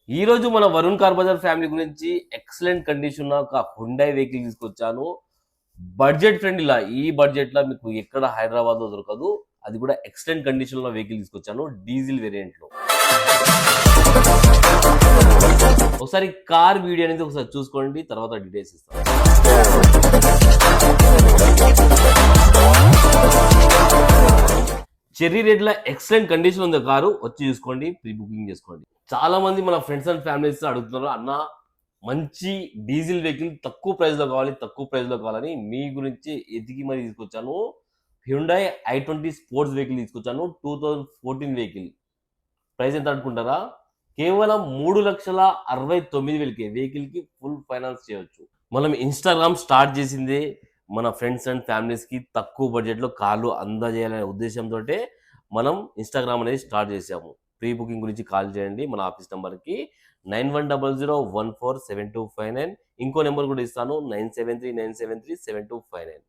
ఈ రోజు మన వరుణ్ కార్ బజార్ ఫ్యామిలీ గురించి ఎక్సలెంట్ కండిషన్ ఉన్న ఒక హుండై వెహికల్ తీసుకొచ్చాను. బడ్జెట్ ఫ్రెండ్లీలా ఈ బడ్జెట్ లా మీకు ఎక్కడ హైదరాబాద్ లో దొరకదు. అది కూడా ఎక్సలెంట్ కండిషన్ లో వెహికల్ తీసుకొచ్చాను డీజిల్ వేరియంట్ లో. ఒకసారి కార్ వీడియో అనేది ఒకసారి చూసుకోండి, తర్వాత డీటెయిల్స్ ఇస్తాను. చెర్రీ రెడ్ లా ఎక్సలెంట్ కండిషన్ ఉంది కారు, వచ్చి చూసుకోండి, ప్రీ బుకింగ్ చేసుకోండి. చాలా మంది మన ఫ్రెండ్స్ అండ్ ఫ్యామిలీస్ అడుగుతున్నారు, అన్న మంచి డీజిల్ వెహికల్ తక్కువ ప్రైస్ లో కావాలి, తక్కువ ప్రైస్ లో కావాలని. మీ గురించి ఎదిగి మరి తీసుకొచ్చాను. హ్యుండై i20 స్పోర్ట్స్ వెహికల్ తీసుకొచ్చాను. 2014 వెహికల్. ప్రైస్ ఎంత అనుకుంటారా? కేవలం 3,69,000 వెహికల్ కి ఫుల్ ఫైనాన్స్ చేయవచ్చు. మనం ఇన్స్టాగ్రామ్ స్టార్ట్ చేసిందే మన ఫ్రెండ్స్ అండ్ ఫ్యామిలీస్ కి తక్కువ బడ్జెట్ లో కార్లు అందజేయాలనే ఉద్దేశంతో మనం ఇన్స్టాగ్రామ్ అనేది స్టార్ట్ చేసాము. ప్రీ బుకింగ్ గురించి కాల్ చేయండి మన ఆఫీస్ నెంబర్కి 9100147259. ఇంకో నెంబర్ కూడా ఇస్తాను, 9739737259.